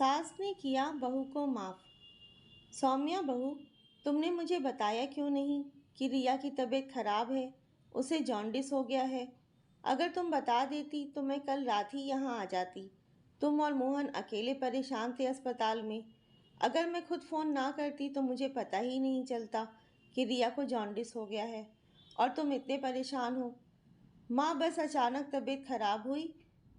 सास ने किया बहू को माफ। सौम्या बहू, तुमने मुझे बताया क्यों नहीं कि रिया की तबीयत खराब है, उसे जॉन्डिस हो गया है। अगर तुम बता देती तो मैं कल रात ही यहाँ आ जाती। तुम और मोहन अकेले परेशान थे अस्पताल में। अगर मैं खुद फ़ोन ना करती तो मुझे पता ही नहीं चलता कि रिया को जॉन्डिस हो गया है और तुम इतने परेशान हो। माँ, बस अचानक तबीयत खराब हुई।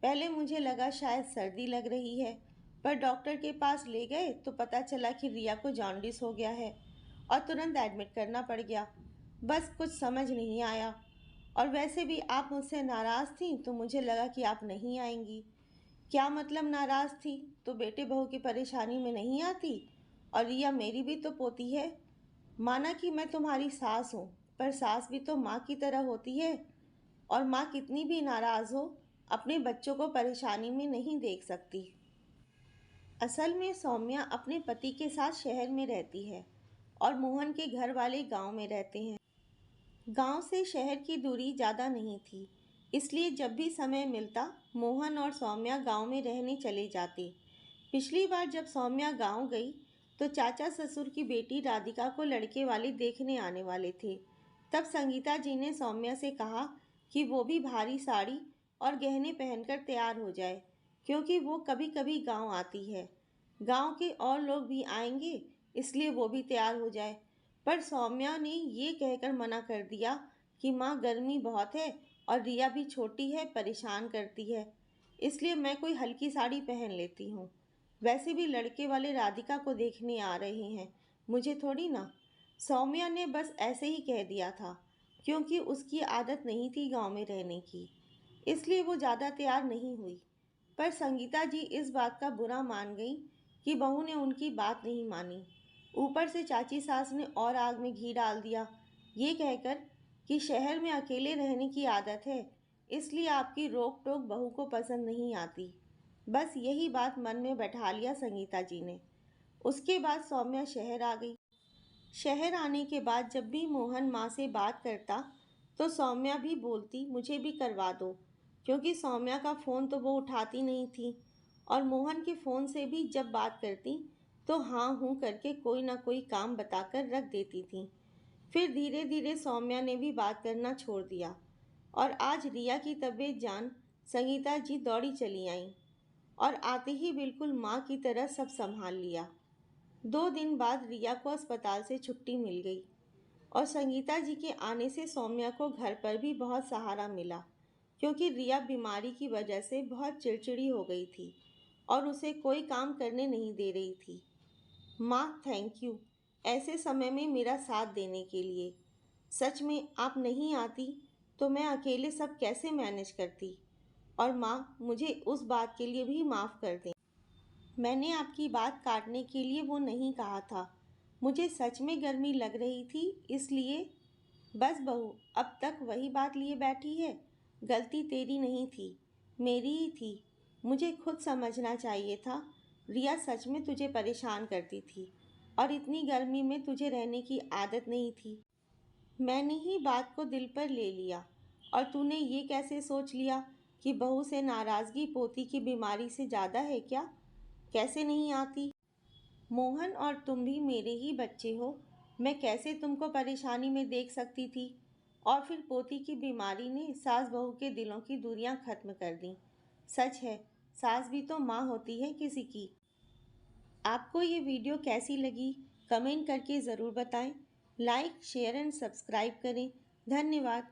पहले मुझे लगा शायद सर्दी लग रही है, पर डॉक्टर के पास ले गए तो पता चला कि रिया को जॉन्डिस हो गया है और तुरंत एडमिट करना पड़ गया। बस कुछ समझ नहीं आया। और वैसे भी आप मुझसे नाराज़ थी तो मुझे लगा कि आप नहीं आएंगी। क्या मतलब नाराज़ थी? तो बेटे बहू की परेशानी में नहीं आती। और रिया मेरी भी तो पोती है। माना कि मैं तुम्हारी सास हूँ, पर सास भी तो माँ की तरह होती है। और माँ कितनी भी नाराज़ हो, अपने बच्चों को परेशानी में नहीं देख सकती। असल में सौम्या अपने पति के साथ शहर में रहती है और मोहन के घर वाले गांव में रहते हैं। गांव से शहर की दूरी ज़्यादा नहीं थी, इसलिए जब भी समय मिलता मोहन और सौम्या गांव में रहने चले जाते। पिछली बार जब सौम्या गांव गई तो चाचा ससुर की बेटी राधिका को लड़के वाले देखने आने वाले थे। तब संगीता जी ने सौम्या से कहा कि वो भी भारी साड़ी और गहने पहनकर तैयार हो जाए, क्योंकि वो कभी कभी गांव आती है। गांव के और लोग भी आएंगे, इसलिए वो भी तैयार हो जाए। पर सौम्या ने ये कहकर मना कर दिया कि माँ, गर्मी बहुत है और रिया भी छोटी है, परेशान करती है, इसलिए मैं कोई हल्की साड़ी पहन लेती हूँ। वैसे भी लड़के वाले राधिका को देखने आ रहे हैं, मुझे थोड़ी ना। सौम्या ने बस ऐसे ही कह दिया था, क्योंकि उसकी आदत नहीं थी गांव में रहने की, इसलिए वो ज़्यादा तैयार नहीं हुई। पर संगीता जी इस बात का बुरा मान गई कि बहू ने उनकी बात नहीं मानी। ऊपर से चाची सास ने और आग में घी डाल दिया, ये कहकर कि शहर में अकेले रहने की आदत है, इसलिए आपकी रोक टोक बहू को पसंद नहीं आती। बस यही बात मन में बैठा लिया संगीता जी ने। उसके बाद सौम्या शहर आ गई। शहर आने के बाद जब भी मोहन माँ से बात करता तो सौम्या भी बोलती मुझे भी करवा दो, क्योंकि सौम्या का फ़ोन तो वो उठाती नहीं थी। और मोहन के फ़ोन से भी जब बात करती तो हाँ हूँ करके कोई ना कोई काम बताकर रख देती थी। फिर धीरे धीरे सौम्या ने भी बात करना छोड़ दिया। और आज रिया की तबीयत जान संगीता जी दौड़ी चली आईं और आते ही बिल्कुल माँ की तरह सब संभाल लिया। 2 दिन बाद रिया को अस्पताल से छुट्टी मिल गई और संगीता जी के आने से सौम्या को घर पर भी बहुत सहारा मिला, क्योंकि रिया बीमारी की वजह से बहुत चिड़चिड़ी हो गई थी और उसे कोई काम करने नहीं दे रही थी। माँ, थैंक यू ऐसे समय में मेरा साथ देने के लिए। सच में आप नहीं आती तो मैं अकेले सब कैसे मैनेज करती। और माँ, मुझे उस बात के लिए भी माफ़ कर दें। मैंने आपकी बात काटने के लिए वो नहीं कहा था। मुझे सच में गर्मी लग रही थी, इसलिए। बस बहू, अब तक वही बात लिए बैठी है। गलती तेरी नहीं थी, मेरी ही थी। मुझे खुद समझना चाहिए था। रिया सच में तुझे परेशान करती थी और इतनी गर्मी में तुझे रहने की आदत नहीं थी। मैंने ही बात को दिल पर ले लिया। और तूने ये कैसे सोच लिया कि बहू से नाराज़गी पोती की बीमारी से ज़्यादा है क्या? कैसे नहीं आती? मोहन और तुम भी मेरे ही बच्चे हो। मैं कैसे तुमको परेशानी में देख सकती थी? और फिर पोती की बीमारी ने सास बहू के दिलों की दूरियां खत्म कर दी। सच है, सास भी तो माँ होती है किसी की। आपको ये वीडियो कैसी लगी, कमेंट करके ज़रूर बताएं। लाइक, शेयर एंड सब्सक्राइब करें। धन्यवाद।